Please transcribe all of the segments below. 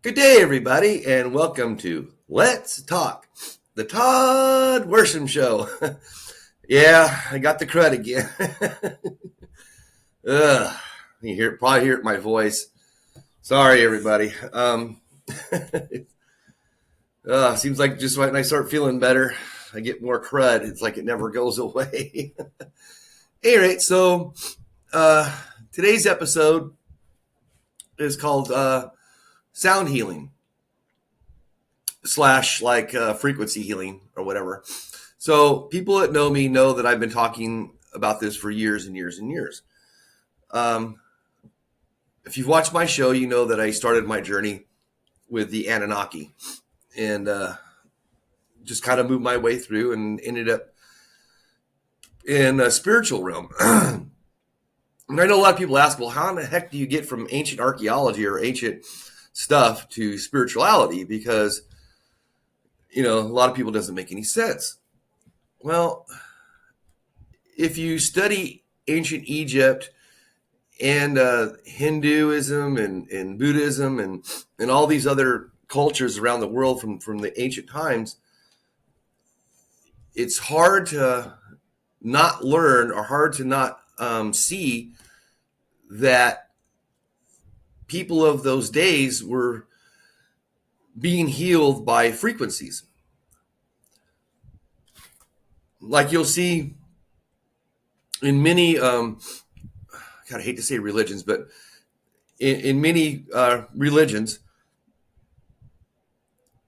Good day, everybody, and welcome to Let's Talk, the Todd Worsham Show. Yeah, I got the crud again. Ugh, probably hear it in my voice. Sorry, everybody. Seems like just when I start feeling better, I get more crud. It's like it never goes away. Anyway, so today's episode is called Sound Healing / frequency healing or whatever. So people that know me know that I've been talking about this for years and years and years. If you've watched my show, you know that I started my journey with the Anunnaki and just kind of moved my way through and ended up in a spiritual realm. And I know a lot of people ask, well, how in the heck do you get from ancient archaeology or ancient stuff to spirituality? Because, a lot of people doesn't make any sense. Well, if you study ancient Egypt and Hinduism and Buddhism and all these other cultures around the world from the ancient times, it's hard to not learn or hard to not see that people of those days were being healed by frequencies. Like you'll see in many, God, I hate to say religions, but in many religions,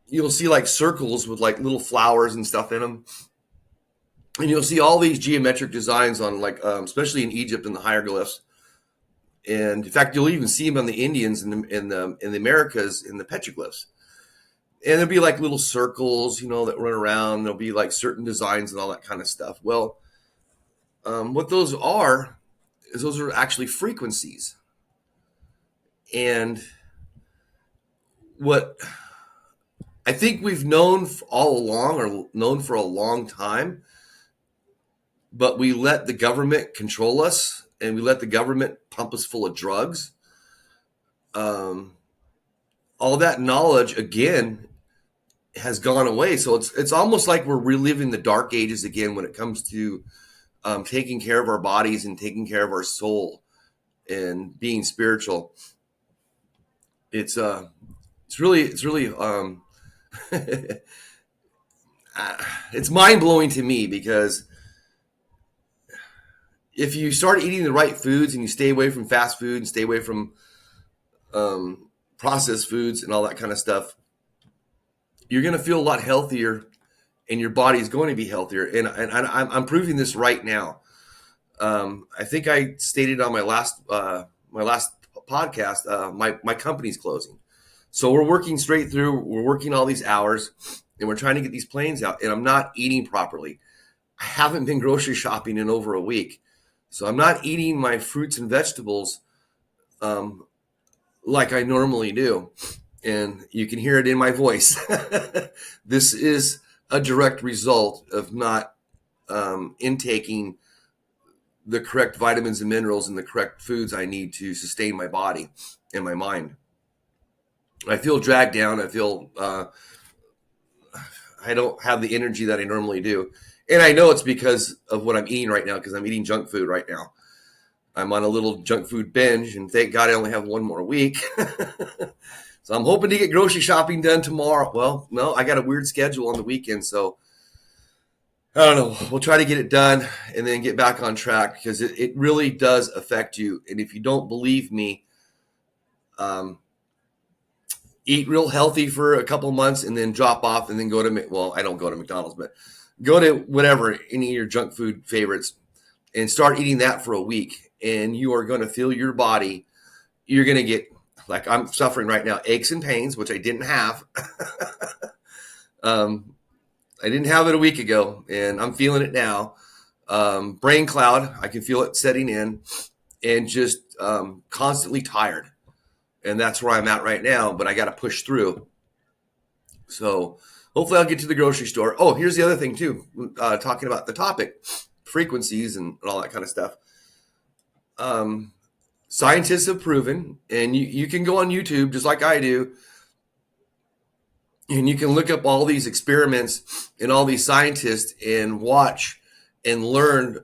you'll see like circles with like little flowers and stuff in them. And you'll see all these geometric designs on especially in Egypt and the hieroglyphs. And in fact, you'll even see them on the Indians in the Americas in the petroglyphs. And there'll be like little circles, that run around. There'll be like certain designs and all that kind of stuff. Well, what those are is those are actually frequencies. And what I think we've known all along or known for a long time, but we let the government control us and we let the government pump us full of drugs. All that knowledge, again, has gone away. So it's almost like we're reliving the dark ages again when it comes to taking care of our bodies and taking care of our soul and being spiritual. It's really it's mind-blowing to me, because if you start eating the right foods and you stay away from fast food and stay away from processed foods and all that kind of stuff, you're going to feel a lot healthier and your body is going to be healthier. And I'm proving this right now. I think I stated on my last podcast, my company's closing. So we're working straight through. We're working all these hours and we're trying to get these planes out, and I'm not eating properly. I haven't been grocery shopping in over a week. So I'm not eating my fruits and vegetables like I normally do. And you can hear it in my voice. This is a direct result of not intaking the correct vitamins and minerals and the correct foods I need to sustain my body and my mind. I feel dragged down. I feel I don't have the energy that I normally do. And I know it's because of what I'm eating right now, because I'm eating junk food right now. I'm on a little junk food binge, and thank God I only have one more week. So I'm hoping to get grocery shopping done tomorrow. Well, no, I got a weird schedule on the weekend, so I don't know. We'll try to get it done and then get back on track, because it really does affect you. And if you don't believe me, eat real healthy for a couple months and then drop off and then go to, well, I don't go to McDonald's, but go to whatever, any of your junk food favorites, and start eating that for a week. And you are going to feel your body. You're going to get, like I'm suffering right now, aches and pains, which I didn't have. I didn't have it a week ago, and I'm feeling it now. Brain cloud, I can feel it setting in, and just constantly tired. And that's where I'm at right now, but I got to push through. So hopefully I'll get to the grocery store. Oh, here's the other thing too, talking about the topic, frequencies and all that kind of stuff. Scientists have proven, and you can go on YouTube just like I do, And you can look up all these experiments and all these scientists and watch and learn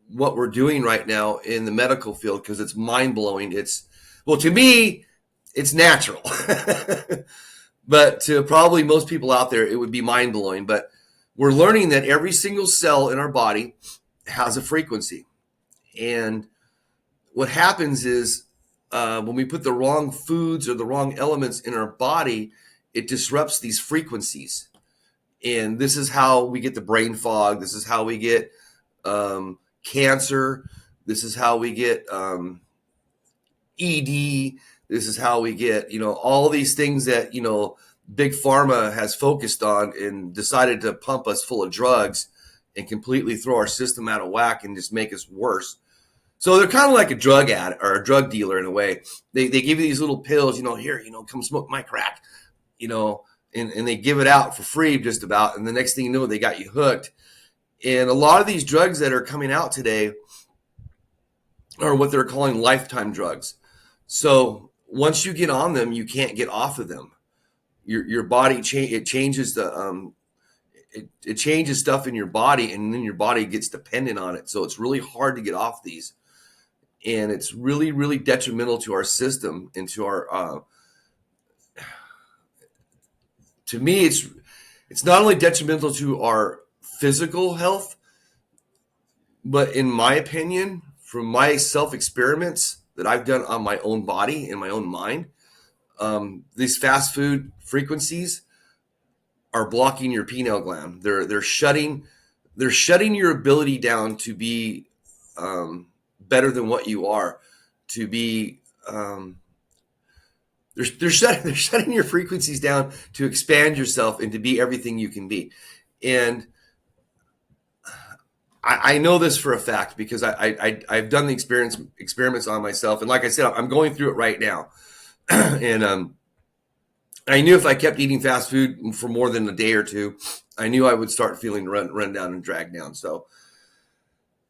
what we're doing right now in the medical field, because it's mind blowing. Well, to me, it's natural, but to probably most people out there, it would be mind blowing. But we're learning that every single cell in our body has a frequency. And what happens is when we put the wrong foods or the wrong elements in our body, it disrupts these frequencies. And this is how we get the brain fog. This is how we get cancer. This is how we get ED. This is how we get, all these things that, Big Pharma has focused on and decided to pump us full of drugs and completely throw our system out of whack and just make us worse. So they're kind of like a drug addict or a drug dealer in a way. They give you these little pills, here, come smoke my crack, and they give it out for free just about. And the next thing you know, they got you hooked. And a lot of these drugs that are coming out today are what they're calling lifetime drugs. So once you get on them, you can't get off of them. Your body changes it changes stuff in your body, and then your body gets dependent on it. So it's really hard to get off these, and it's really, really detrimental to our system and to our. To me, it's not only detrimental to our physical health, but in my opinion, from my self experiments that I've done on my own body and my own mind, these fast food frequencies are blocking your pineal gland. They're shutting your ability down to be better than what you are, to be. They're shutting your frequencies down to expand yourself and to be everything you can be. And I know this for a fact because I've done the experiments on myself. And like I said, I'm going through it right now. And I knew if I kept eating fast food for more than a day or two, I knew I would start feeling run down and dragged down. So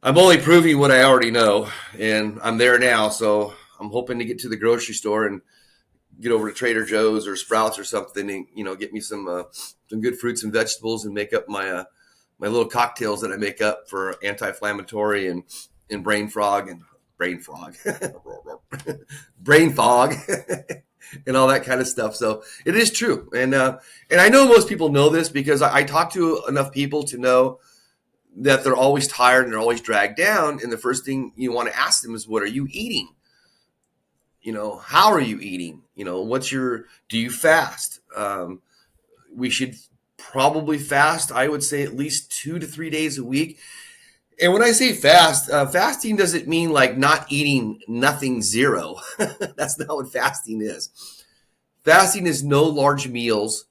I'm only proving what I already know, and I'm there now. So I'm hoping to get to the grocery store and get over to Trader Joe's or Sprouts or something and, get me some good fruits and vegetables and make up my little cocktails that I make up for anti-inflammatory and brain fog and brain fog and all that kind of stuff. So it is true. And I know most people know this because I talk to enough people to know that they're always tired and they're always dragged down. And the first thing you want to ask them is, what are you eating? How are you eating? Do you fast? We should probably fast, I would say, at least 2 to 3 days a week. And when I say fast, fasting doesn't mean like not eating nothing, zero. That's not what fasting is. Fasting is no large meals,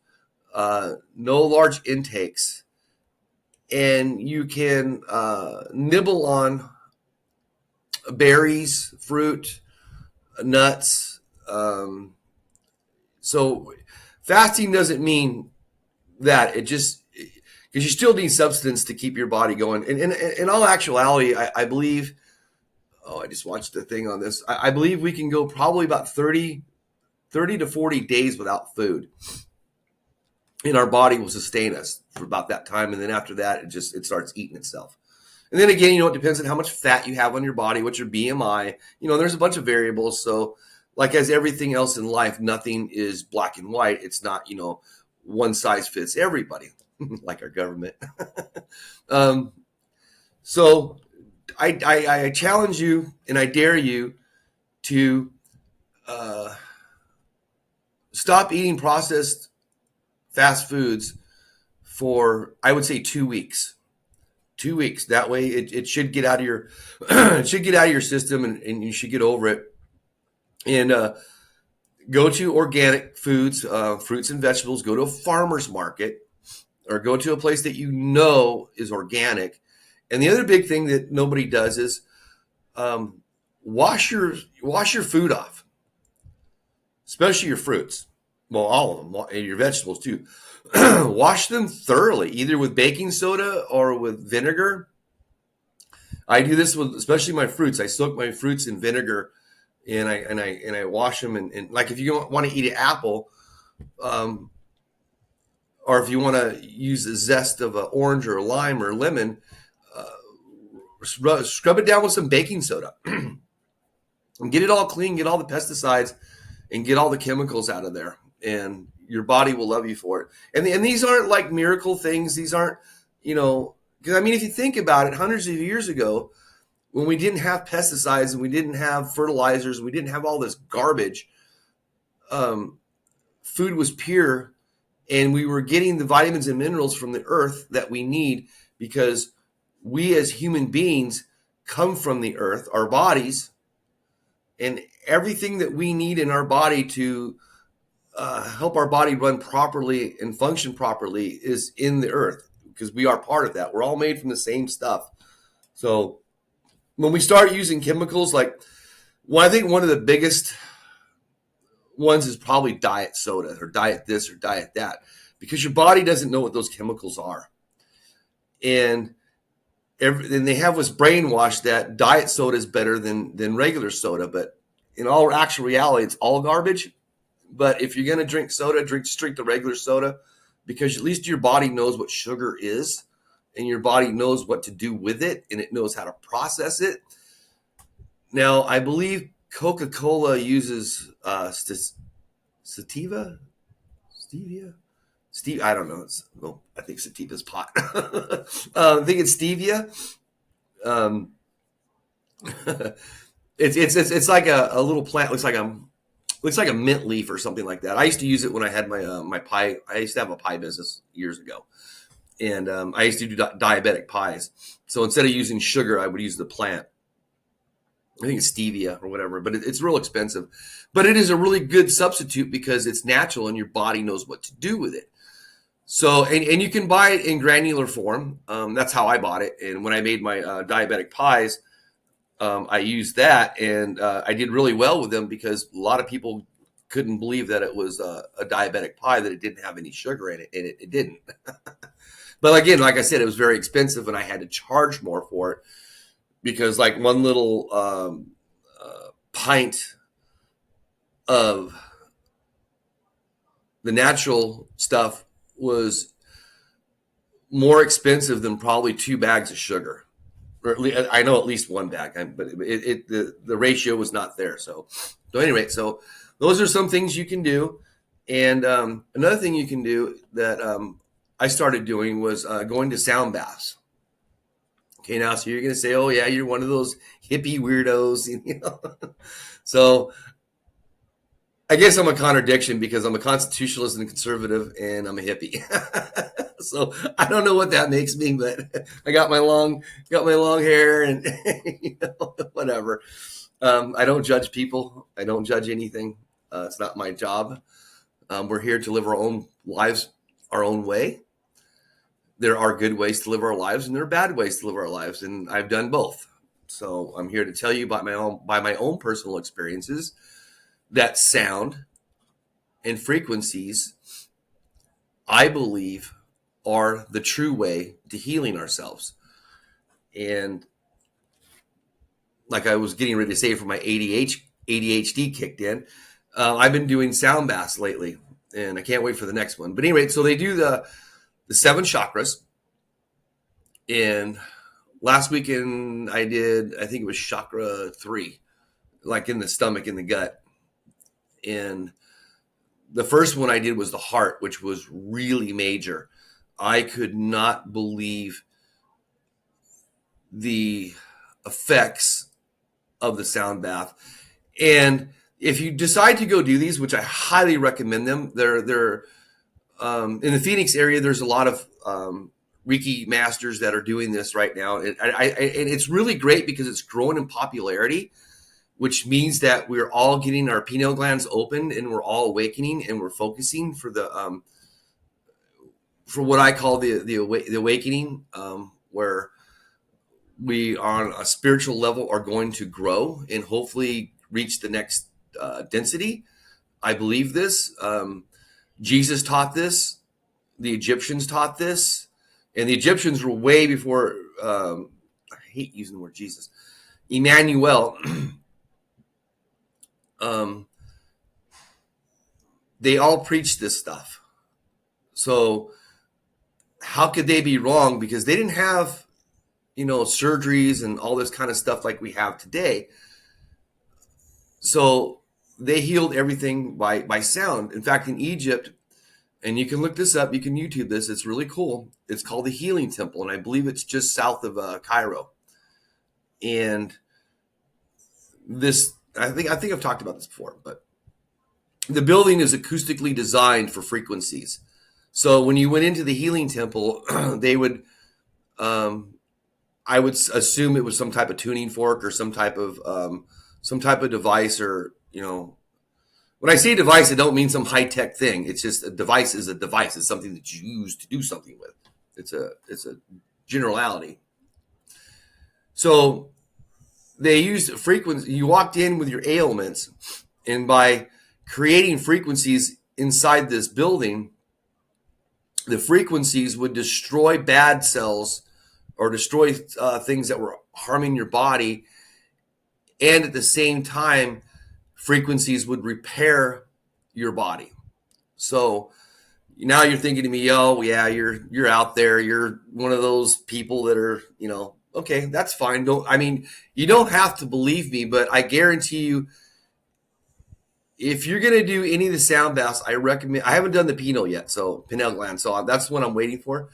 no large intakes, and you can nibble on berries, fruit, nuts. So fasting doesn't mean that. It just, because you still need substance to keep your body going. And in all actuality, I believe, I just watched a thing on this. I believe we can go probably about 30 to 40 days without food. And our body will sustain us for about that time. And then after that, it starts eating itself. And then again, it depends on how much fat you have on your body, what's your BMI. There's a bunch of variables. So like as everything else in life, nothing is black and white. It's not, one size fits everybody, like our government. So I challenge you and I dare you to stop eating processed fast foods for, I would say, 2 weeks. 2 weeks. That way it should get out of your it should get out of your system and you should get over it. And go to organic foods, fruits and vegetables. Go to a farmer's market or go to a place that is organic. And the other big thing that nobody does is wash your food off, especially your fruits. Well, all of them, and your vegetables too. Wash them thoroughly, either with baking soda or with vinegar. I do this with especially my fruits. I soak my fruits in vinegar, and I wash them. And like if you want to eat an apple, or if you want to use the zest of an orange or a lime or a lemon, scrub it down with some baking soda and get it all clean, get all the pesticides and get all the chemicals out of there. And your body will love you for it. And these aren't like miracle things. These aren't, because I mean, if you think about it, hundreds of years ago, when we didn't have pesticides and we didn't have fertilizers and we didn't have all this garbage, food was pure, and we were getting the vitamins and minerals from the earth that we need, because we as human beings come from the earth, our bodies, and everything that we need in our body to help our body run properly and function properly is in the earth, because we are part of that. We're all made from the same stuff. So when we start using chemicals, like, I think one of the biggest ones is probably diet soda or diet this or diet that, because your body doesn't know what those chemicals are. And they have us brainwashed that diet soda is better than regular soda. But in all actual reality, it's all garbage. But if you're going to drink soda, drink the regular soda, because at least your body knows what sugar is, and your body knows what to do with it, and it knows how to process it. Now, I believe Coca-Cola uses sativa, stevia, I don't know. I think sativa's pot. I think it's stevia. It's like a little plant. Looks like a mint leaf or something like that. I used to use it when I had my pie. I used to have a pie business years ago, and I used to do diabetic pies. So instead of using sugar, I would use the plant. I think it's stevia or whatever, but it's real expensive. But it is a really good substitute because it's natural and your body knows what to do with it. So, and you can buy it in granular form. That's how I bought it. And when I made my diabetic pies, I used that, and I did really well with them, because a lot of people couldn't believe that it was a diabetic pie, that it didn't have any sugar in it, and it didn't. But again, like I said, it was very expensive, and I had to charge more for it, because like one little pint of the natural stuff was more expensive than probably 2 bags of sugar. Or at least, I know at least 1 bag, but the ratio was not there. So at any rate, so those are some things you can do. And another thing you can do that I started doing was going to sound baths. Okay, now, so you're going to say, oh, yeah, you're one of those hippie weirdos. So I guess I'm a contradiction, because I'm a constitutionalist and a conservative, and I'm a hippie. So I don't know what that makes me, but I got my long hair and whatever. I don't judge people. I don't judge anything. It's not my job. We're here to live our own lives our own way. There are good ways to live our lives, and there are bad ways to live our lives, and I've done both. So I'm here to tell you about by my own personal experiences, that sound and frequencies, I believe, are the true way to healing ourselves. And like I was getting ready to say, for my ADHD kicked in, I've been doing sound baths lately, and I can't wait for the next one. But anyway, so they do the 7 chakras. And last weekend I think it was chakra 3, like in the stomach, in the gut. And the first one I did was the heart, which was really major. I could not believe the effects of the sound bath. And if you decide to go do these, which I highly recommend them, they're in the Phoenix area. There's a lot of Reiki masters that are doing this right now. And it's really great because it's growing in popularity, which means that we're all getting our pineal glands open, and we're all awakening, and we're focusing for the for what I call the awakening, where we on a spiritual level are going to grow and hopefully reach the next density. I believe this. Jesus taught this. The Egyptians taught this. And the Egyptians were way before, I hate using the word Jesus, Emmanuel. They all preached this stuff. So how could they be wrong? Because they didn't have, surgeries and all this kind of stuff like we have today. So they healed everything by sound. In fact, in Egypt, and you can look this up, you can YouTube this, it's really cool. It's called the Healing Temple, and I believe it's just south of Cairo. And this, I think I've talked about this before, but the building is acoustically designed for frequencies. So when you went into the Healing Temple, they would, I would assume it was some type of tuning fork or some type of device, or when I say device, I don't mean some high tech thing. It's just a device is a device. It's something that you use to do something with. It's a generality. So they used frequency. You walked in with your ailments, and by creating frequencies inside this building, the frequencies would destroy bad cells or destroy things that were harming your body, and at the same time, frequencies would repair your body. So now you're thinking to me, oh yeah, you're out there, you're one of those people that are, okay, that's fine. You don't have to believe me, but I guarantee you, if you're gonna do any of the sound baths, I recommend. I haven't done the pineal yet, so pineal gland, so that's what I'm waiting for.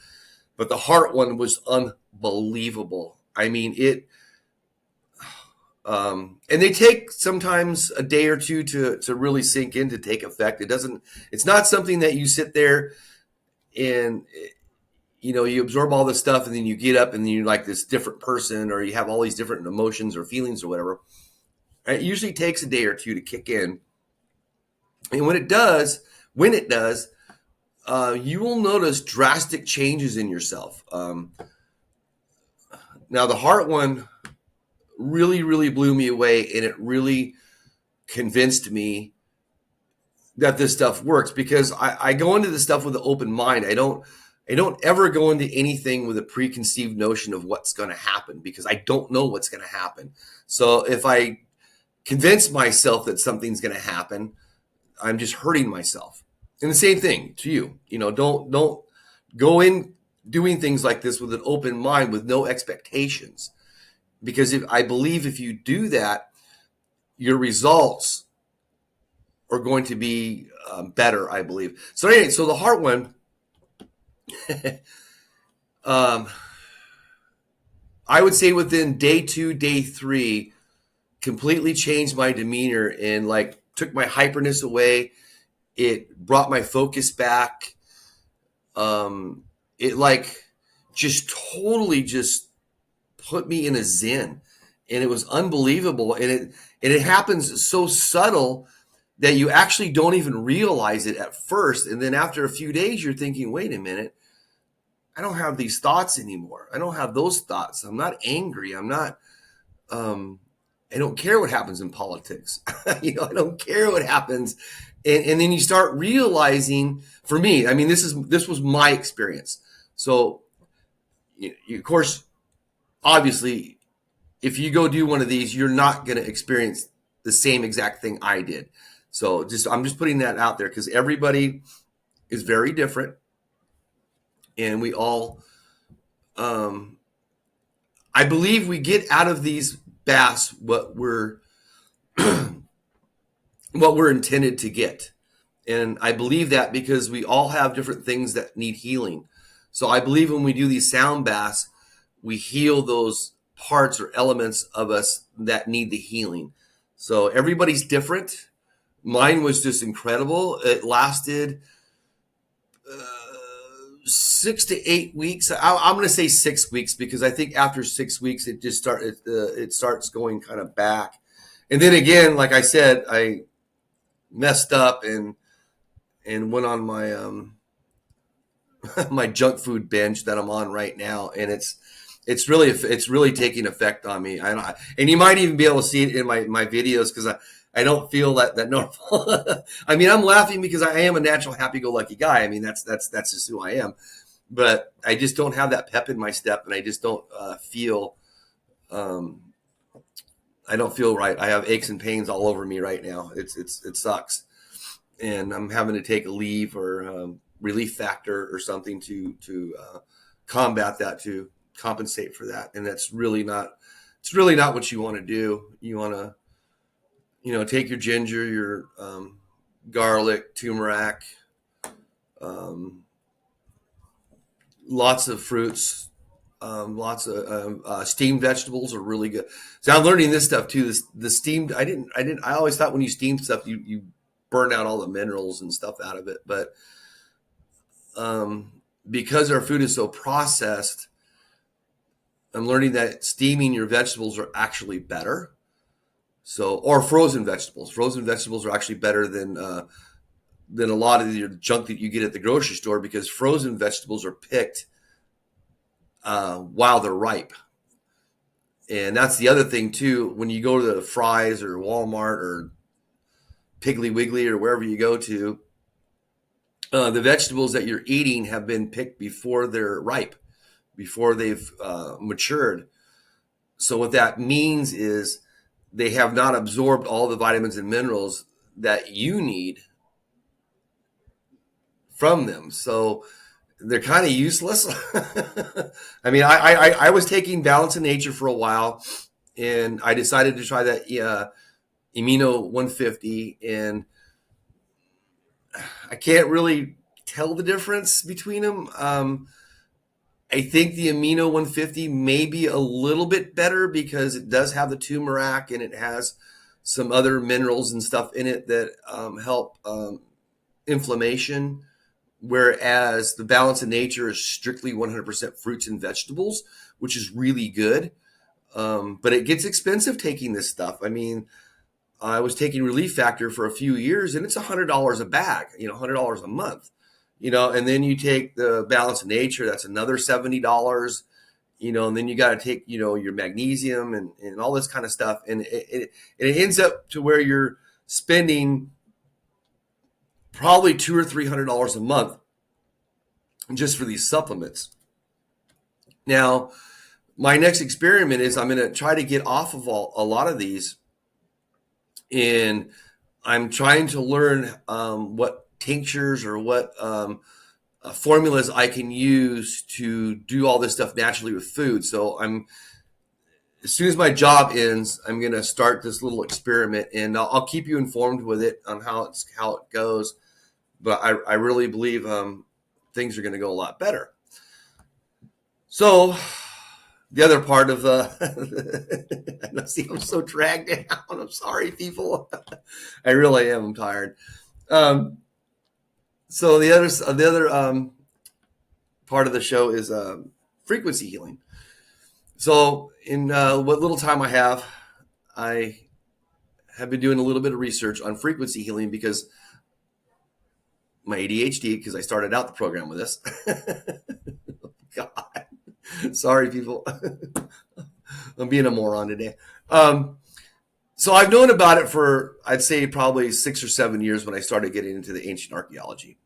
But the heart one was unbelievable. I mean, it. And they take sometimes a day or two to really sink in, to take effect. It's not something that you sit there and, you absorb all this stuff and then you get up and then you're like this different person, or you have all these different emotions or feelings or whatever. It usually takes a day or two to kick in. And when it does, you will notice drastic changes in yourself. Now the heart one really, really blew me away, and it really convinced me that this stuff works, because I go into this stuff with an open mind. I don't ever go into anything with a preconceived notion of what's going to happen, because I don't know what's going to happen. So if I convince myself that something's going to happen, I'm just hurting myself. And the same thing to you. Don't go in doing things like this with an open mind, with no expectations. Because I believe if you do that, your results are going to be better, I believe. So anyway, so the heart one, I would say within day 2, day 3, completely changed my demeanor and took my hyperness away. It brought my focus back. It just totally just put me in a zen, and it was unbelievable. And it happens so subtle that you actually don't even realize it at first. And then after a few days, you're thinking, wait a minute, I don't have these thoughts anymore. I don't have those thoughts. I'm not angry. I'm not, I don't care what happens in politics. I don't care what happens. And then you start realizing, for me, I mean, this was my experience. So of course, obviously, if you go do one of these, you're not going to experience the same exact thing I did. So I'm just putting that out there, because everybody is very different, and we all, I believe we get out of these baths what we're intended to get. And I believe that because we all have different things that need healing. So I believe when we do these sound baths, we heal those parts or elements of us that need the healing. So everybody's different. Mine was just incredible. It lasted 6 to 8 weeks. I'm going to say 6 weeks, because I think after 6 weeks, it just starts going kind of back. And then again, like I said, I messed up and went on my my junk food binge that I'm on right now, and it's really taking effect on me. And you might even be able to see it in my videos, because I don't feel that normal. I mean, I'm laughing because I am a natural happy-go-lucky guy. I mean, that's just who I am. But I just don't have that pep in my step, and I just don't feel. I don't feel right. I have aches and pains all over me right now. It sucks, and I'm having to take a leave or relief factor or something to combat that, to compensate for that. And it's really not what you want to do. You want to, take your ginger, your garlic, turmeric, lots of fruits, lots of steamed vegetables are really good. So I'm learning this stuff too. The steamed, I always thought when you steam stuff, you burn out all the minerals and stuff out of it. But because our food is so processed, I'm learning that steaming your vegetables are actually better. So, or frozen vegetables. Frozen vegetables are actually better than a lot of your junk that you get at the grocery store, because frozen vegetables are picked while they're ripe. And that's the other thing too. When you go to the Fry's or Walmart or Piggly Wiggly or wherever you go to, the vegetables that you're eating have been picked before they're ripe, before they've matured. So what that means is they have not absorbed all the vitamins and minerals that you need from them. So they're kind of useless. I mean, I was taking Balance of Nature for a while, and I decided to try that Amino 150, and I can't really tell the difference between them. I think the Amino 150 may be a little bit better because it does have the turmeric and it has some other minerals and stuff in it that help inflammation. Whereas the Balance of Nature is strictly 100% fruits and vegetables, which is really good. But it gets expensive taking this stuff. I mean, I was taking Relief Factor for a few years, and it's $100 a bag, $100 a month. And then you take the Balance of Nature, that's another $70, and then you got to take, your magnesium and all this kind of stuff. And it ends up to where you're spending probably $200 or $300 a month just for these supplements. Now, my next experiment is I'm going to try to get off of a lot of these, and I'm trying to learn what tinctures or what formulas I can use to do all this stuff naturally with food. So as soon as my job ends, I'm going to start this little experiment, and I'll keep you informed with it on how it goes. But I really believe things are going to go a lot better. So the other part of see, I'm so dragged down. I'm sorry, people. I really am. I'm tired. So the other part of the show is frequency healing. So in what little time I have been doing a little bit of research on frequency healing because my ADHD, because I started out the program with this. God, sorry, people. I'm being a moron today. So I've known about it for, I'd say, probably 6 or 7 years when I started getting into the ancient archaeology,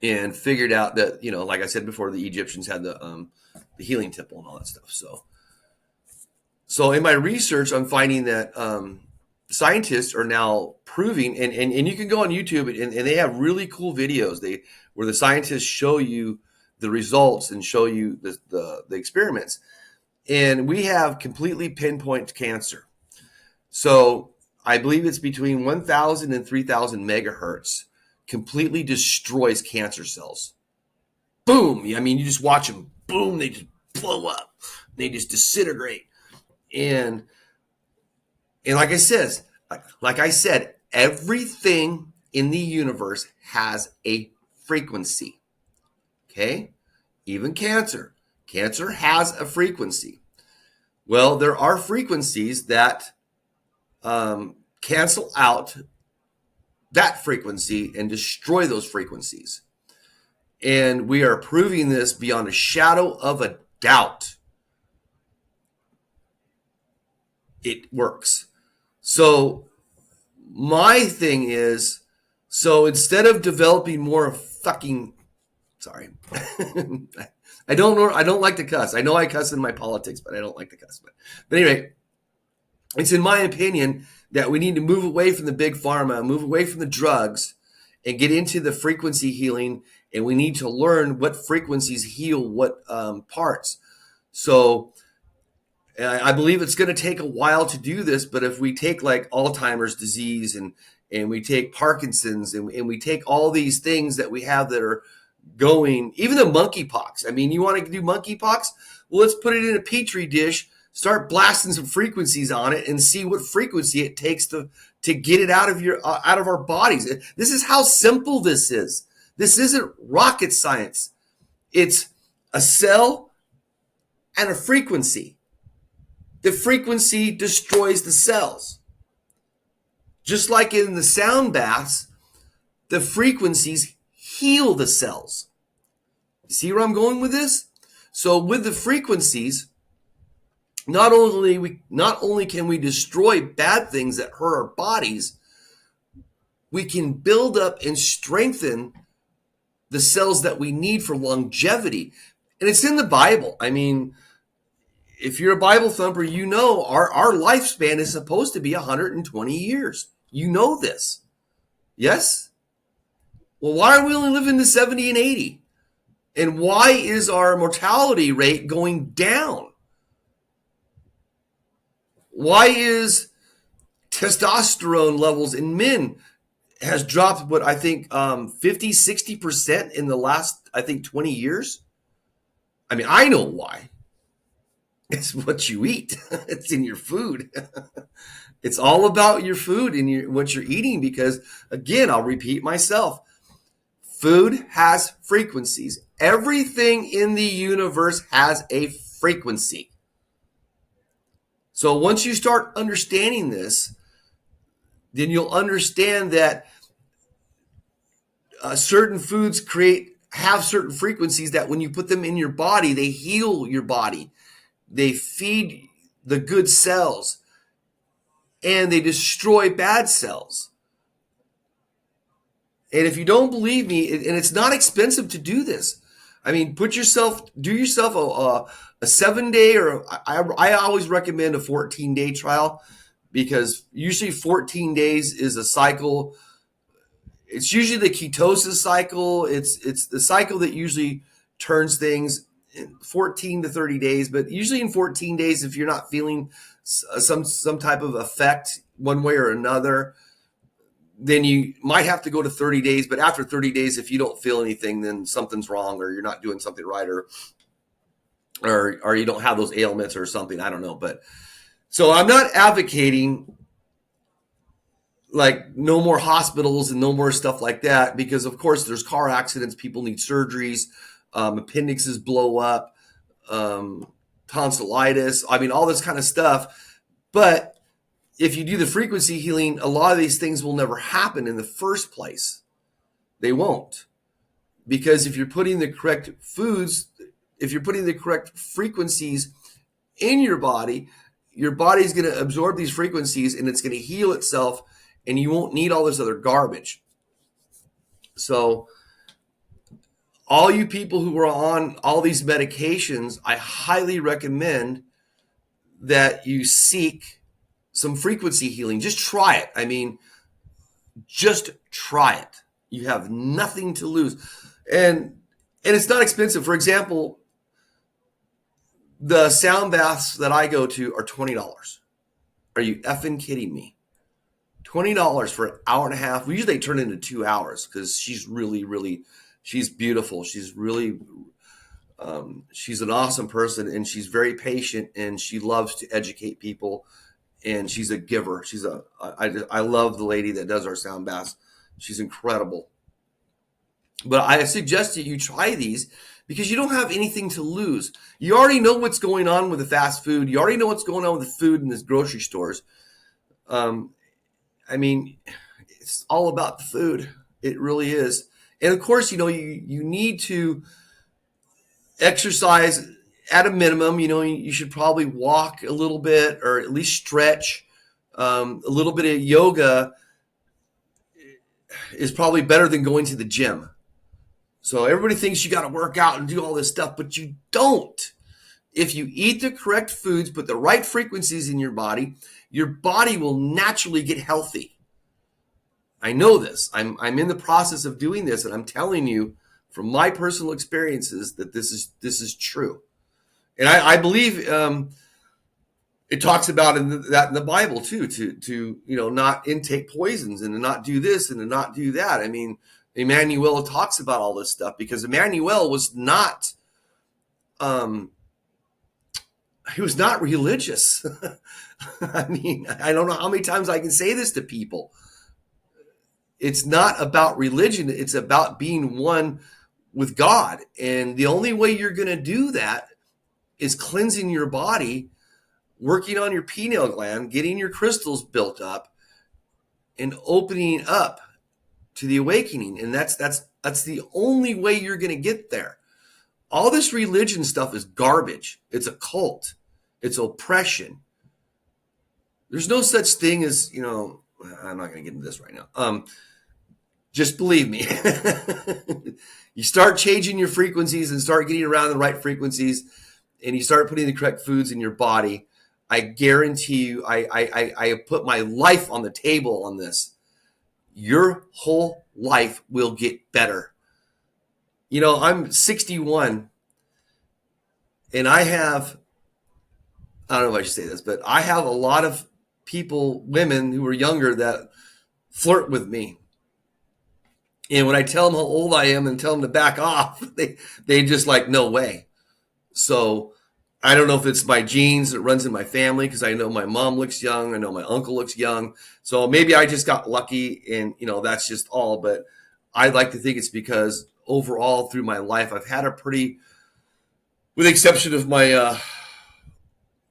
and figured out that, like I said before, the Egyptians had the healing temple and all that stuff. So in my research, I'm finding that scientists are now proving, and you can go on YouTube and they have really cool videos where the scientists show you the results and show you the experiments. And we have completely pinpoint cancer. So I believe it's between 1,000 and 3,000 megahertz completely destroys cancer cells. Boom. I mean, you just watch them. Boom. They just blow up. They just disintegrate. And like I said, everything in the universe has a frequency. Okay? Even cancer. Cancer has a frequency. Well, there are frequencies that cancel out that frequency and destroy those frequencies. And we are proving this beyond a shadow of a doubt. It works. So my thing is, so instead of developing more fucking, sorry, I don't like to cuss. I know I cuss in my politics, but I don't like to cuss. But anyway, it's in my opinion that we need to move away from the big pharma, move away from the drugs, and get into the frequency healing. And we need to learn what frequencies heal what parts. So I believe it's going to take a while to do this, but if we take like Alzheimer's disease and we take Parkinson's and we take all these things that we have that are going, even the monkeypox. I mean, you want to do monkeypox? Well, let's put it in a petri dish, start blasting some frequencies on it, and see what frequency it takes to get it out of our bodies. This is how simple this is. This isn't rocket science. It's a cell and a frequency. The frequency destroys the cells. Just like in the sound baths, the frequencies heal the cells. You see where I'm going with this? So with the frequencies, not only can we destroy bad things that hurt our bodies, we can build up and strengthen the cells that we need for longevity. And it's in the Bible. I mean, if you're a Bible thumper, you know our lifespan is supposed to be 120 years. You know this. Yes? Well, why are we only living to 70 and 80? And why is our mortality rate going down? Why is testosterone levels in men has dropped, what I think 50, 60% in the last, I think, 20 years? I mean, I know why. It's what you eat. It's in your food. It's all about your food and what you're eating because, again, I'll repeat myself. Food has frequencies. Everything in the universe has a frequency. So once you start understanding this, then you'll understand that certain foods have certain frequencies that when you put them in your body, they heal your body. They feed the good cells and they destroy bad cells. And if you don't believe me, and it's not expensive to do this. I mean, do yourself a 7-day, or I always recommend a 14-day trial because usually 14 days is a cycle. It's usually the ketosis cycle. It's the cycle that usually turns things in 14 to 30 days, but usually in 14 days, if you're not feeling some type of effect one way or another, then you might have to go to 30 days. But after 30 days, if you don't feel anything, then something's wrong, or you're not doing something right, or you don't have those ailments or something. I don't know. But so I'm not advocating like no more hospitals and no more stuff like that, because of course there's car accidents, people need surgeries, appendixes blow up, tonsillitis. I mean, all this kind of stuff. But if you do the frequency healing, a lot of these things will never happen in the first place. They won't. Because if you're putting the correct foods, if you're putting the correct frequencies in your body's going to absorb these frequencies and it's going to heal itself, and you won't need all this other garbage. So all you people who are on all these medications, I highly recommend that you seek some frequency healing. Just try it. I mean, just try it. You have nothing to lose. And it's not expensive. For example, the sound baths that I go to are $20. Are you effing kidding me? $20 for an hour and a half. We usually turn into 2 hours because she's she's beautiful. She's really, she's an awesome person, and she's very patient, and she loves to educate people. And she's a giver. I love the lady that does our sound baths. She's incredible. But I suggest that you try these because you don't have anything to lose. You already know what's going on with the fast food. You already know what's going on with the food in the grocery stores. I mean, it's all about the food. It really is. And of course, you need to exercise at a minimum. You should probably walk a little bit, or at least stretch. A little bit of yoga is probably better than going to the gym. So everybody thinks you got to work out and do all this stuff, but you don't. If you eat the correct foods, put the right frequencies in your body will naturally get healthy. I know this. I'm in the process of doing this, and I'm telling you from my personal experiences that this is true. And I believe it talks about that in the Bible too, to not intake poisons and to not do this and to not do that. I mean, Emmanuel talks about all this stuff because Emmanuel was not he was not religious. I mean, I don't know how many times I can say this to people. It's not about religion. It's about being one with God. And the only way you're going to do that is cleansing your body, working on your pineal gland, getting your crystals built up, and opening up to the awakening. And that's the only way you're going to get there. All this religion stuff is garbage. It's a cult. It's oppression. There's no such thing as, I'm not going to get into this right now. Just believe me. You start changing your frequencies and start getting around the right frequencies, and you start putting the correct foods in your body. I guarantee you, I put my life on the table on this. Your whole life will get better. I'm 61, and I don't know if I should say this, but I have a lot of women who are younger that flirt with me. And when I tell them how old I am and tell them to back off, they just like, no way. So I don't know if it's my genes that runs in my family, because I know my mom looks young. I know my uncle looks young. So maybe I just got lucky and, that's just all. But I'd like to think it's because overall through my life, I've had with the exception of my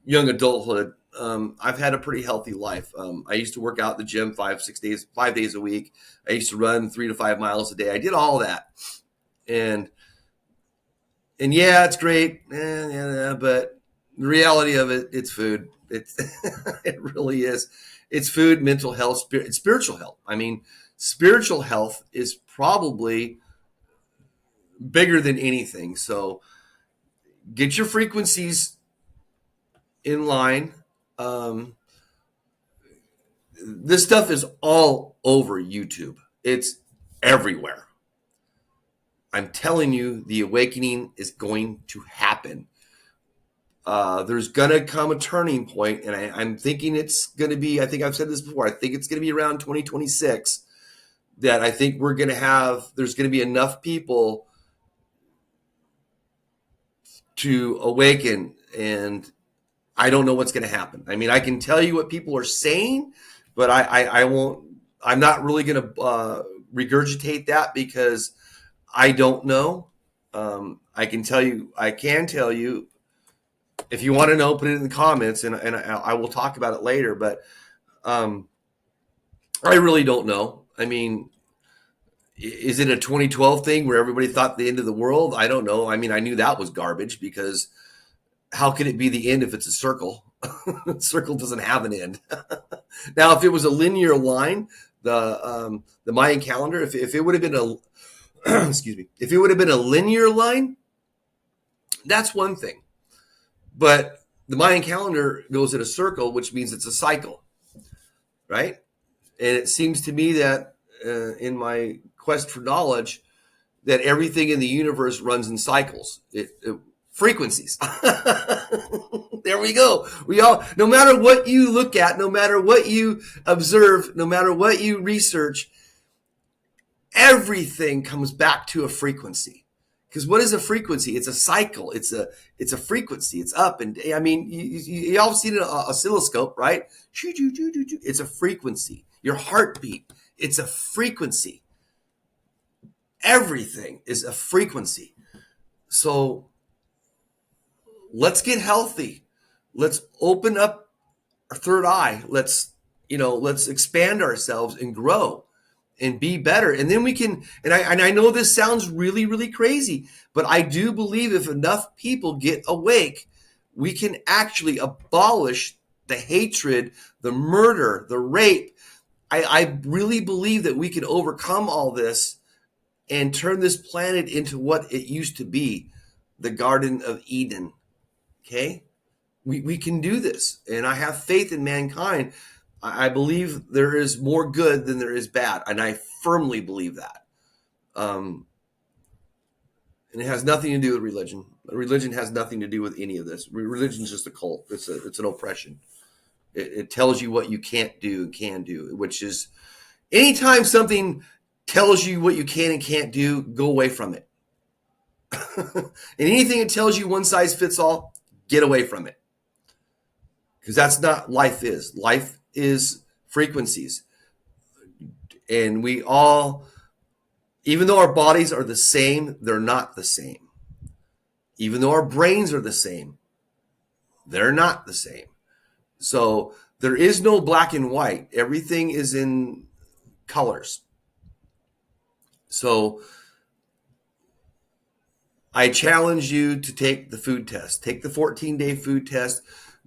young adulthood, I've had a pretty healthy life. I used to work out in the gym 5 days a week. I used to run 3 to 5 miles a day. I did all that. And yeah, it's great. But the reality of it, it's food. It really is. It's food, mental health, spiritual health. I mean, spiritual health is probably bigger than anything. So get your frequencies in line. This stuff is all over YouTube. It's everywhere. I'm telling you, the awakening is going to happen. There's going to come a turning point, and I'm thinking it's going to be, I think I've said this before, I think it's going to be around 2026 that I think there's going to be enough people to awaken, and I don't know what's going to happen. I mean, I can tell you what people are saying, but I won't. I'm not really going to regurgitate that because I don't know. I can tell you. If you want to know, put it in the comments, and I will talk about it later. But I really don't know. I mean, is it a 2012 thing where everybody thought the end of the world? I don't know. I mean, I knew that was garbage, because how can it be the end if it's a circle? Circle doesn't have an end. Now, if it was a linear line, the Mayan calendar, if it would have been a excuse me, if it would have been a linear line, that's one thing. But the Mayan calendar goes in a circle, which means it's a cycle, right? And it seems to me that in my quest for knowledge, that everything in the universe runs in cycles. Frequencies. There we go. No matter what you look at, no matter what you observe, no matter what you research, everything comes back to a frequency. Because what is a frequency? It's a cycle. It's a frequency. It's up and I mean, you all seen an oscilloscope, right? It's a frequency. Your heartbeat. It's a frequency. Everything is a frequency. So let's get healthy. Let's open up our third eye. Let's expand ourselves and grow and be better. And then we can, and I know this sounds really, really crazy, but I do believe if enough people get awake, we can actually abolish the hatred, the murder, the rape. I really believe that we can overcome all this and turn this planet into what it used to be, the Garden of Eden. Okay? We can do this. And I have faith in mankind I believe there is more good than there is bad, and I firmly believe that. And it has nothing to do with religion. Religion has nothing to do with any of this. Religion is just a cult. It's an oppression. It tells you what you can't do and can do, which is anytime something tells you what you can and can't do, go away from it. And anything that tells you one size fits all, get away from it. Because that's not life is. Life is frequencies. And we all, even though our bodies are the same, they're not the same. Even though our brains are the same, they're not the same. So there is no black and white. Everything is in colors. So I challenge you to take the food test. Take the 14-day food test.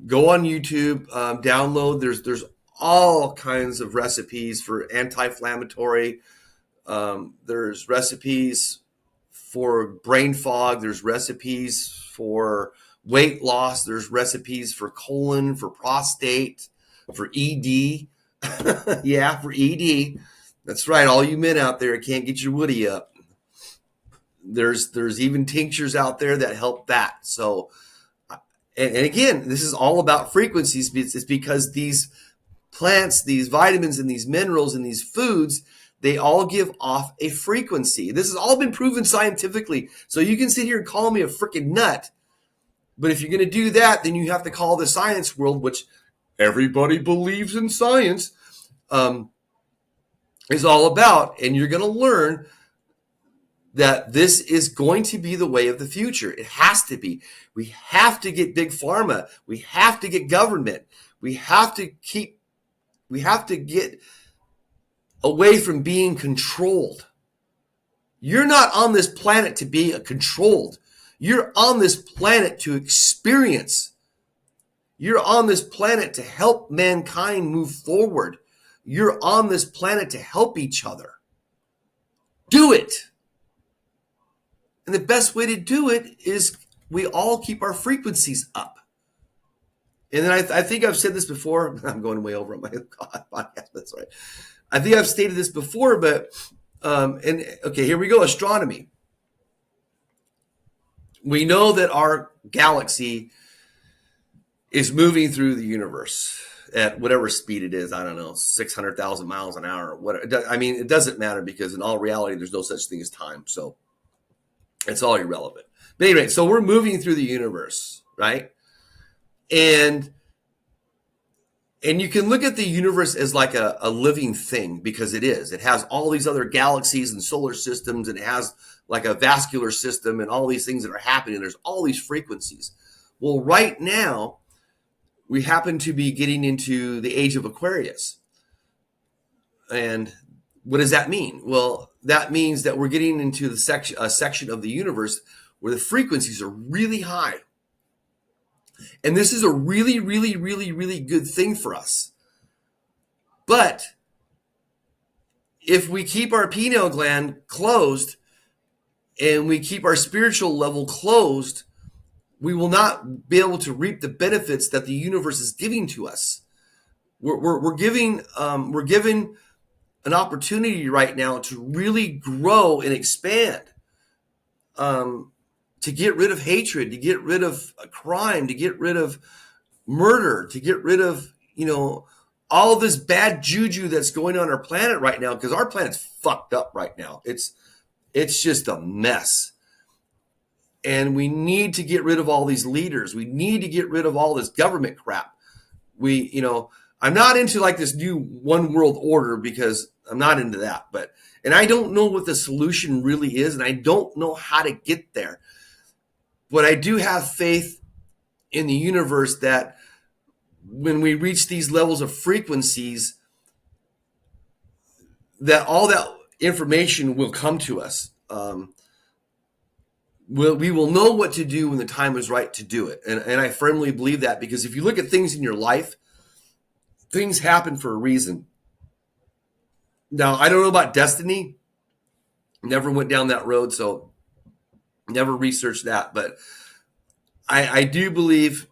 Go on YouTube, download. There's all kinds of recipes for anti-inflammatory. There's recipes for brain fog. There's recipes for weight loss. There's recipes for colon, for prostate, for ED. Yeah, for ED. That's right. All you men out there can't get your woody up. There's even tinctures out there that help that. So, and again, this is all about frequencies. It's because these plants, these vitamins and these minerals and these foods, they all give off a frequency. This has all been proven scientifically. So you can sit here and call me a freaking nut. But if you're going to do that, then you have to call the science world, which everybody believes in science, is all about. And you're going to learn that this is going to be the way of the future. It has to be. We have to get big pharma. We have to get government. We have to get away from being controlled. You're not on this planet to be controlled. You're on this planet to experience. You're on this planet to help mankind move forward. You're on this planet to help each other. Do it. And the best way to do it is we all keep our frequencies up. And then I think I've said this before. I'm going way over on my podcast. That's right. I think I've stated this before, but okay, here we go. Astronomy. We know that our galaxy is moving through the universe at whatever speed it is. I don't know, 600,000 miles an hour. I mean, it doesn't matter because in all reality, there's no such thing as time. So it's all irrelevant. But anyway, so we're moving through the universe, right? And you can look at the universe as like a living thing because it is. It has all these other galaxies and solar systems, and it has like a vascular system and all these things that are happening. There's all these frequencies. Well, right now, we happen to be getting into the age of Aquarius. And what does that mean? Well, that means that we're getting into a section of the universe where the frequencies are really high. And this is a really, really, really, really good thing for us. But if we keep our pineal gland closed and we keep our spiritual level closed, we will not be able to reap the benefits that the universe is giving to us. We're given an opportunity right now to really grow and expand, to get rid of hatred, to get rid of crime, to get rid of murder, to get rid of, all this bad juju that's going on our planet right now, because our planet's fucked up right now. It's just a mess. And we need to get rid of all these leaders. We need to get rid of all this government crap. I'm not into like this new one world order because I'm not into that. And I don't know what the solution really is, and I don't know how to get there. But I do have faith in the universe that when we reach these levels of frequencies, that all that information will come to us. We will know what to do when the time is right to do it. And I firmly believe that, because if you look at things in your life, things happen for a reason. Now, I don't know about destiny. Never went down that road, so never researched that. But I do believe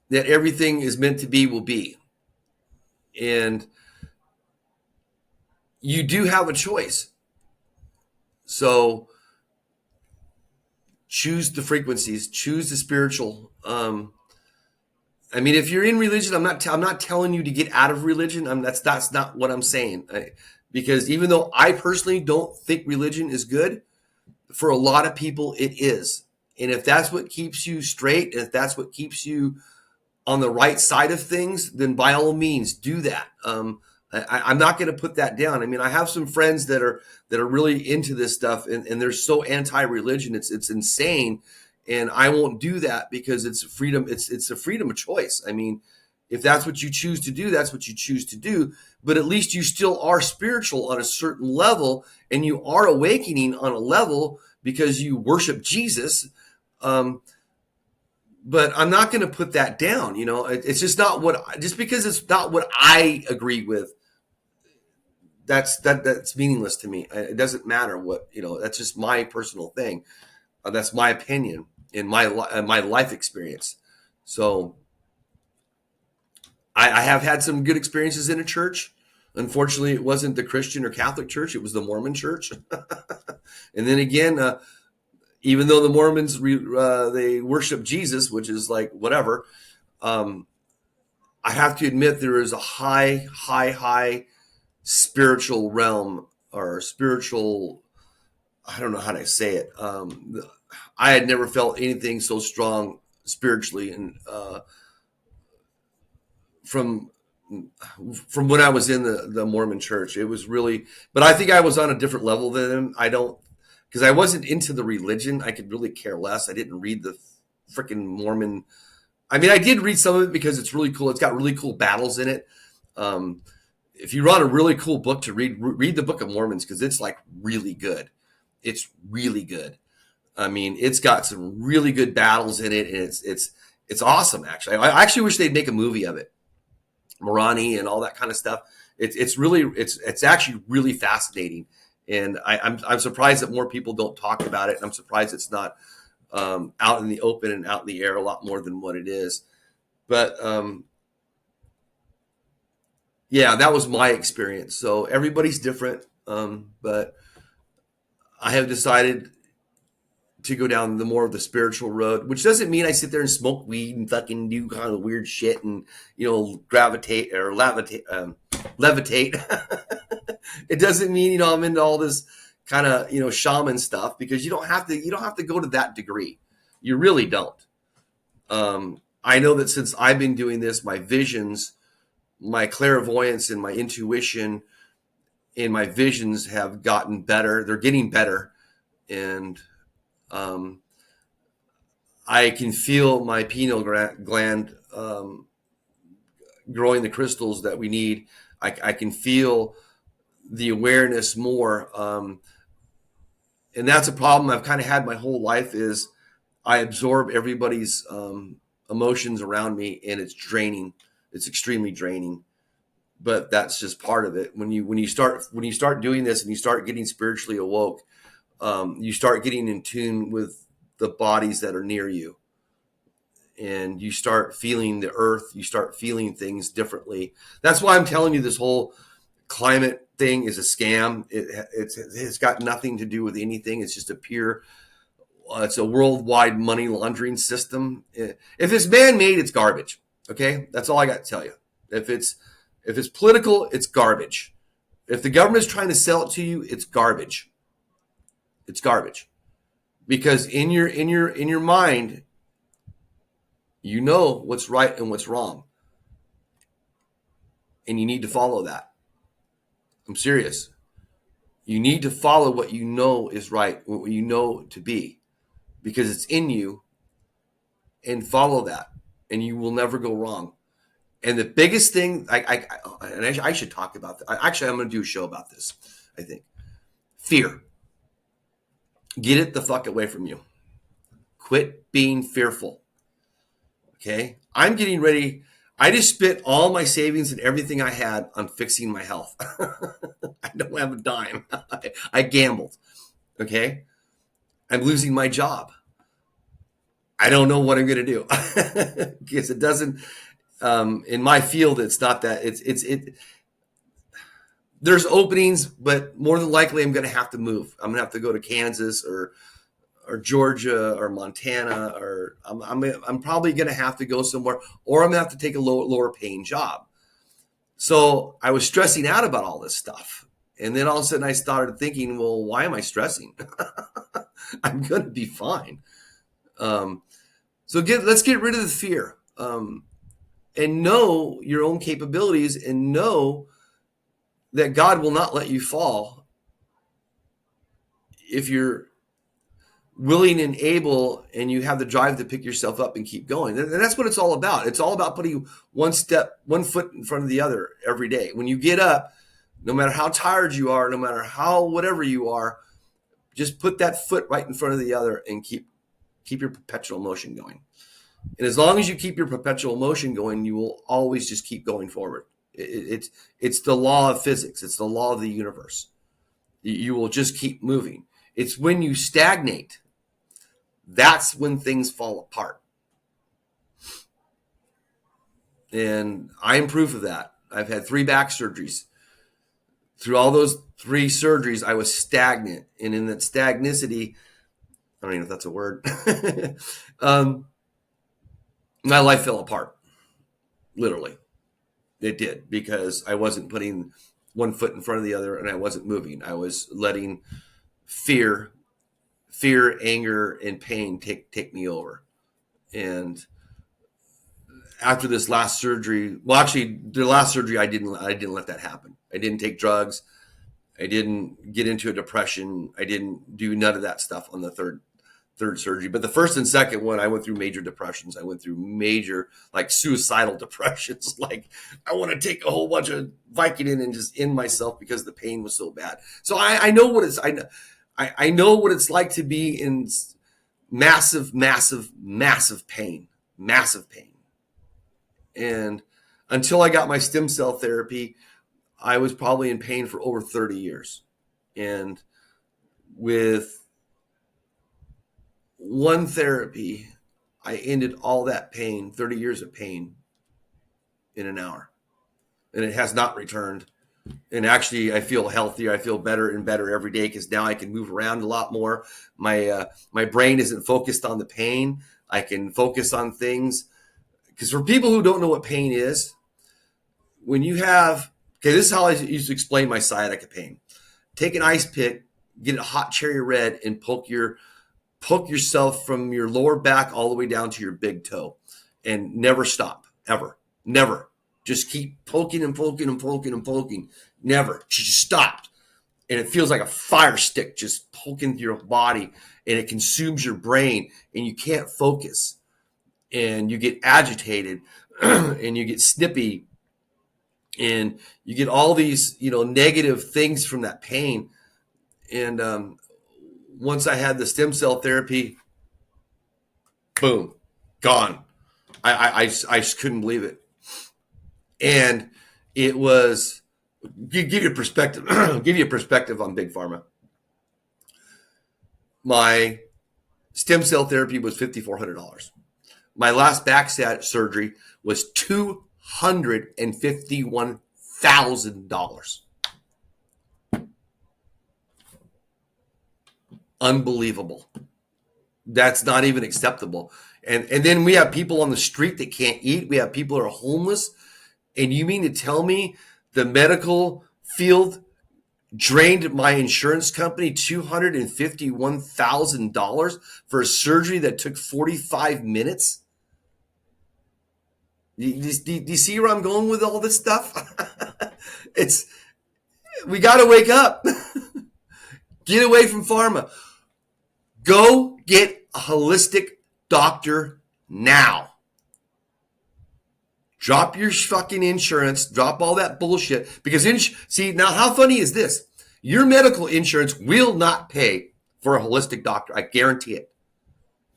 that everything is meant to be will be. And you do have a choice. So choose the frequencies, choose the spiritual. I mean, if you're in religion, I'm not telling you to get out of religion. That's not what I'm saying. Because even though I personally don't think religion is good, for a lot of people it is. And if that's what keeps you straight, and if that's what keeps you on the right side of things, then by all means do that. I'm not going to put that down. I mean, I have some friends that are really into this stuff, and they're so anti-religion, it's insane. And I won't do that because it's freedom. It's a freedom of choice. I mean, if that's what you choose to do, that's what you choose to do. But at least you still are spiritual on a certain level, and you are awakening on a level because you worship Jesus. But I'm not going to put that down. You know, it's just not just because it's not what I agree with. That's meaningless to me. It doesn't matter what, you know, that's just my personal thing. That's my opinion in my life experience. So I have had some good experiences in a church. Unfortunately, it wasn't the Christian or Catholic church. It was the Mormon church. And then again, even though the Mormons, they worship Jesus, which is like whatever, I have to admit there is a high spiritual realm, or spiritual, I don't know how to say it. I had never felt anything so strong spiritually, and from when I was in the Mormon church. It was really, but I think I was on a different level than them. Because I wasn't into the religion. I could really care less. I didn't read the freaking Mormon. I mean, I did read some of it because it's really cool. It's got really cool battles in it. If you want a really cool book to read the Book of Mormons, because it's like really good. It's really good. I mean, it's got some really good battles in it, and it's awesome. Actually, I actually wish they'd make a movie of it. Moroni and all that kind of stuff. It's actually really fascinating, and I'm surprised that more people don't talk about it. And I'm surprised it's not out in the open and out in the air a lot more than what it is. But yeah, that was my experience. So everybody's different, but I have decided to go down the more of the spiritual road, which doesn't mean I sit there and smoke weed and fucking do kind of weird shit and, you know, gravitate or levitate. It doesn't mean, you know, I'm into all this kind of, you know, shaman stuff, because you don't have to go to that degree. You really don't. I know that since I've been doing this, my visions, my clairvoyance and my intuition and my visions have gotten better. They're getting better. And I can feel my pineal gland growing the crystals that we need. I can feel the awareness more. And that's a problem I've kind of had my whole life, is I absorb everybody's emotions around me, and it's draining. It's extremely draining. But that's just part of it. When you start doing this and you start getting spiritually awoke, you start getting in tune with the bodies that are near you, and you start feeling the earth. You start feeling things differently. That's why I'm telling you this whole climate thing is a scam. It's got nothing to do with anything. It's just it's a worldwide money laundering system. If it's man-made, it's garbage. Okay, that's all I got to tell you. If it's political, it's garbage. If the government's trying to sell it to you, it's garbage. It's garbage, because in your mind, you know what's right and what's wrong, and you need to follow that. I'm serious. You need to follow what you know is right, what you know to be, because it's in you, and follow that, and you will never go wrong. And the biggest thing, I should talk about that. Actually, I'm going to do a show about this. I think fear. Get it the fuck away from you. Quit being fearful. Okay? I'm getting ready. I just spent all my savings and everything I had on fixing my health. I don't have a dime. I gambled. Okay? I'm losing my job. I don't know what I'm going to do because In my field, it's not that. There's openings, but more than likely, I'm going to have to move. I'm going to have to go to Kansas or Georgia or Montana, or I'm probably going to have to go somewhere, or I'm going to have to take a lower paying job. So I was stressing out about all this stuff. And then all of a sudden I started thinking, well, why am I stressing? I'm going to be fine. So let's get rid of the fear, and know your own capabilities, and know that God will not let you fall if you're willing and able, and you have the drive to pick yourself up and keep going. And that's what it's all about. It's all about putting one foot in front of the other every day. When you get up, no matter how tired you are, no matter how whatever you are, just put that foot right in front of the other and keep your perpetual motion going. And as long as you keep your perpetual motion going, you will always just keep going forward. It's the law of physics. It's the law of the universe. You will just keep moving. It's when you stagnate, that's when things fall apart. And I am proof of that. I've had 3 back surgeries. Through all those 3 surgeries, I was stagnant. And in that stagnicity, I don't even know if that's a word, my life fell apart. Literally. It did, because I wasn't putting one foot in front of the other, and I wasn't moving. I was letting fear, anger, and pain take me over. And after this last surgery, well, actually, the last surgery, I didn't let that happen. I didn't take drugs. I didn't get into a depression. I didn't do none of that stuff on the third surgery. But the first and second one, I went through major depressions. I went through major, like, suicidal depressions. Like, I want to take a whole bunch of Vicodin and just end myself because the pain was so bad. So I know what it's, I know what it's like to be in massive pain. And until I got my stem cell therapy, I was probably in pain for over 30 years. And with one therapy, I ended all that pain, 30 years of pain, in an hour. And it has not returned. And actually, I feel healthier. I feel better and better every day, because now I can move around a lot more. My brain isn't focused on the pain. I can focus on things. Because for people who don't know what pain is, when you have, okay, this is how I used to explain my sciatica pain. Take an ice pick, get it hot cherry red, and poke yourself from your lower back all the way down to your big toe, and never stop, ever, never. Just keep poking and poking and poking and poking. Never. Just stop. And it feels like a fire stick just poking through your body, and it consumes your brain, and you can't focus, and you get agitated and you get snippy, and you get all these, negative things from that pain. And once I had the stem cell therapy, boom, gone. I just couldn't believe it. And it was, give you a perspective, on Big Pharma. My stem cell therapy was $5,400. My last back surgery was $251,000. Unbelievable. That's not even acceptable. And then we have people on the street that can't eat. We have people who are homeless. And you mean to tell me the medical field drained my insurance company $251,000 for a surgery that took 45 minutes? Do you see where I'm going with all this stuff? We got to wake up. Get away from pharma. Go get a holistic doctor now. Drop your fucking insurance. Drop all that bullshit. Because, see, now how funny is this? Your medical insurance will not pay for a holistic doctor. I guarantee it.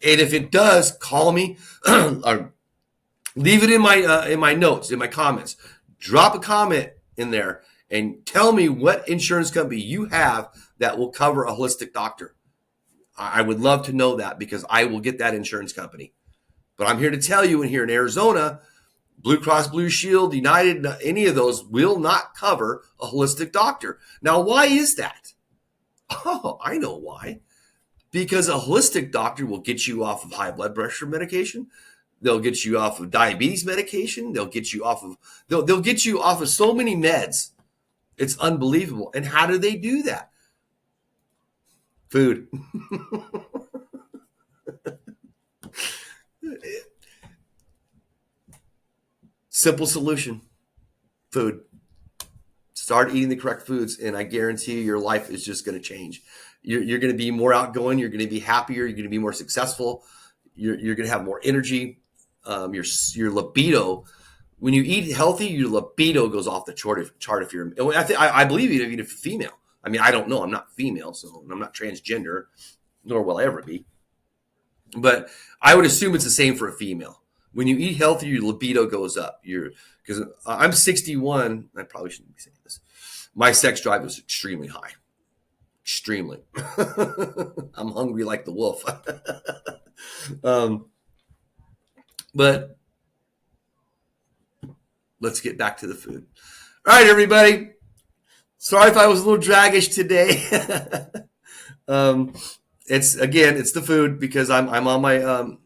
And if it does, call me. Or leave it in my notes, in my comments. Drop a comment in there and tell me what insurance company you have that will cover a holistic doctor. I would love to know that, because I will get that insurance company. But I'm here to tell you, and here in Arizona, Blue Cross Blue Shield, United, any of those will not cover a holistic doctor. Now, why is that? Oh, I know why. Because a holistic doctor will get you off of high blood pressure medication. They'll get you off of diabetes medication. They'll get you off of so many meds. It's unbelievable. And how do they do that? Food. Simple solution. Food. Start eating the correct foods, and I guarantee you your life is just going to change. You're going to be more outgoing. You're going to be happier. You're going to be more successful. You're going to have more energy. Your libido. When you eat healthy, your libido goes off the chart. If you're, I believe even if you're female. I mean, I don't know. I'm not female, so I'm not transgender, nor will I ever be. But I would assume it's the same for a female. When you eat healthy, your libido goes up. Because I'm 61. I probably shouldn't be saying this. My sex drive is extremely high. Extremely. I'm hungry like the wolf. But let's get back to the food. All right, everybody. Sorry if I was a little draggish today. It's the food, because I'm on my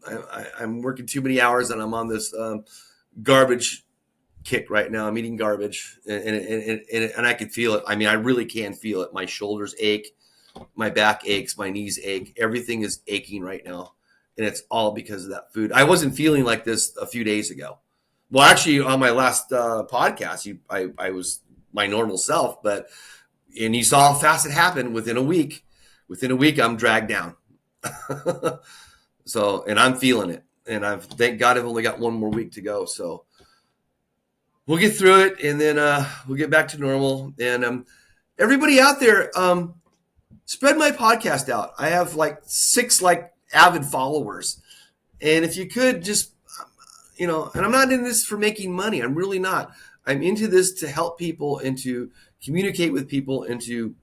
I'm working too many hours, and I'm on this garbage kick right now. I'm eating garbage, and I can feel it. I mean, I really can feel it. My shoulders ache, my back aches, my knees ache. Everything is aching right now, and it's all because of that food. I wasn't feeling like this a few days ago. Well, actually, on my last podcast, I was my normal self, and you saw how fast it happened within a week. Within a week, I'm dragged down. So, and I'm feeling it. And thank God I've only got one more week to go. So we'll get through it, and then we'll get back to normal. And everybody out there, spread my podcast out. I have like 6 avid followers. And if you could just, and I'm not in this for making money. I'm really not. I'm into this to help people and to communicate with people and to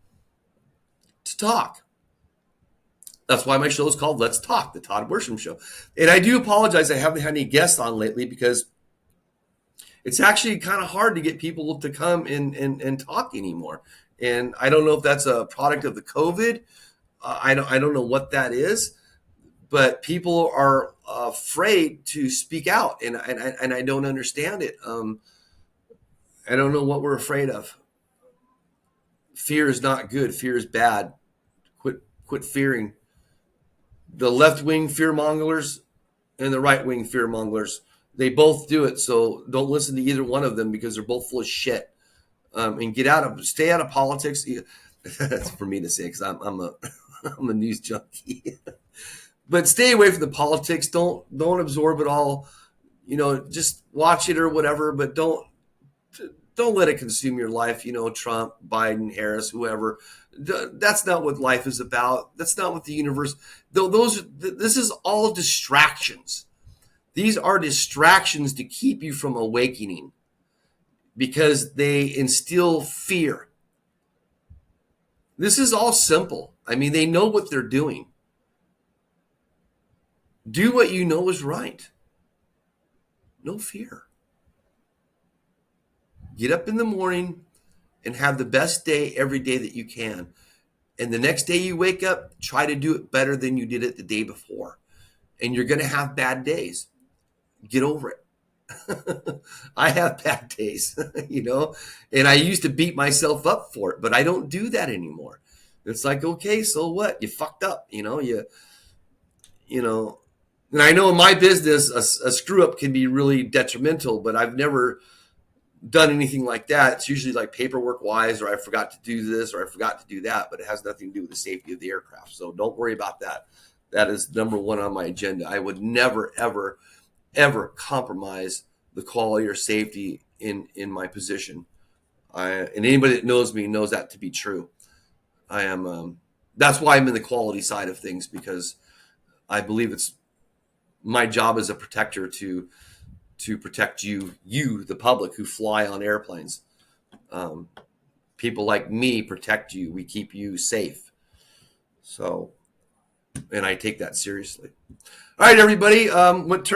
talk. That's why my show is called Let's Talk, the Todd Worsham Show. And I do apologize I haven't had any guests on lately, because it's actually kind of hard to get people to come and talk anymore. And I don't know if that's a product of the COVID. I don't know what that is, but people are afraid to speak out, and I don't understand it. I don't know what we're afraid of. Fear is not good. Fear is bad. Quit fearing. The left-wing fearmongers and the right-wing fearmongers, they both do it. So don't listen to either one of them, because they're both full of shit. And stay out of politics. That's for me to say, because I'm a news junkie. But stay away from the politics. Don't absorb it all. Just watch it or whatever, but don't let it consume your life. Trump, Biden, Harris, whoever. That's not what life is about. That's not what the universe. This is all distractions. These are distractions to keep you from awakening, because they instill fear. This is all simple. I mean, they know what they're doing. Do what you know is right. No fear. Get up in the morning and have the best day every day that you can. And the next day you wake up, try to do it better than you did it the day before. And you're going to have bad days. Get over it. I have bad days, and I used to beat myself up for it, but I don't do that anymore. It's like, okay, so what? You fucked up, and I know in my business, a screw up can be really detrimental, but I've never done anything like that. It's usually like paperwork wise, or I forgot to do this, or I forgot to do that, but it has nothing to do with the safety of the aircraft. So don't worry about that. That is number one on my agenda. I would never, ever, ever compromise the quality or safety in my position. And anybody that knows me knows that to be true. I am. That's why I'm in the quality side of things, because I believe it's my job as a protector to protect you, the public who fly on airplanes. People like me protect you. We keep you safe. So and I take that seriously. All right, everybody. What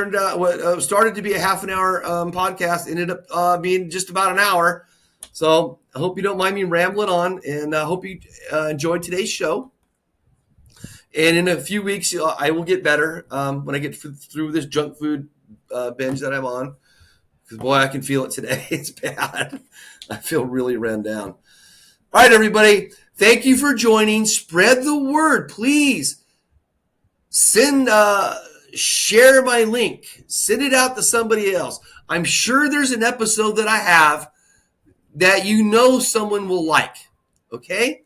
started to be a half an hour podcast ended up being just about an hour. So I hope you don't mind me rambling on, and I hope you enjoyed today's show. And in a few weeks, I will get better when I get through this junk food binge that I'm on. Because, boy, I can feel it today. It's bad. I feel really run down. All right, everybody. Thank you for joining. Spread the word, please. Share my link. Send it out to somebody else. I'm sure there's an episode that I have that you know someone will like. Okay?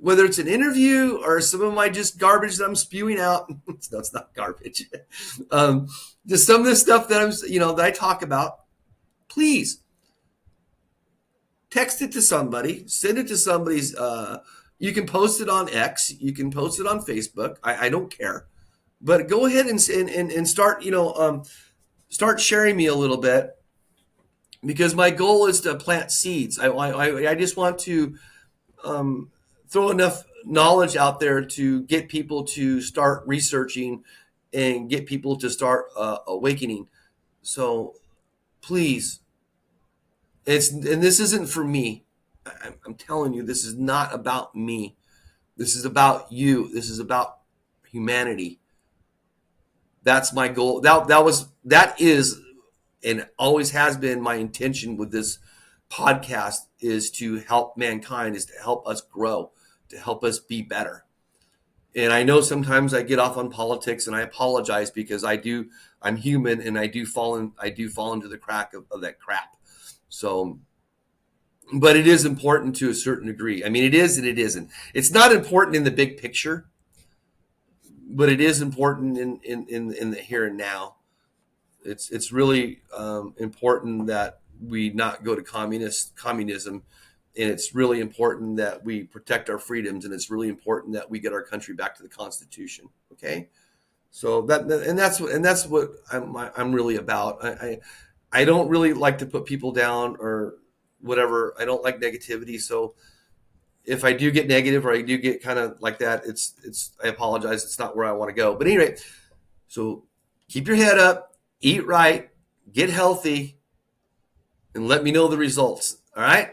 Whether it's an interview or some of my just garbage that I'm spewing out. No, it's not garbage. Just some of the stuff that that I talk about. Please text it to somebody. Send it to somebody's. You can post it on X. You can post it on Facebook. I don't care. But go ahead and start, start sharing me a little bit, because my goal is to plant seeds. I just want to throw enough knowledge out there to get people to start researching and get people to start awakening. So please, and this isn't for me. I'm telling you, this is not about me. This is about you. This is about humanity. That's my goal. That is and always has been my intention with this podcast, is to help mankind, is to help us grow, to help us be better. And I know sometimes I get off on politics, and I apologize, because I'm human, and I do fall into the crack of that crap. So, but it is important to a certain degree. I mean, it is and it isn't. It's not important in the big picture, but it is important in the here and now. It's really important that we not go to communism, and it's really important that we protect our freedoms, and it's really important that we get our country back to the Constitution. Okay, so that's what I'm really about. I don't really like to put people down or whatever. I don't like negativity, so if I do get negative, or I do get kind of like that, I apologize. It's not where I want to go. But anyway, so keep your head up, eat right, get healthy, and let me know the results. All right.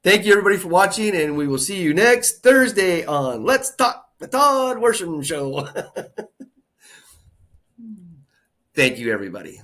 Thank you, everybody, for watching, and we will see you next Thursday on Let's Talk the Todd Worsham Show. Thank you, everybody.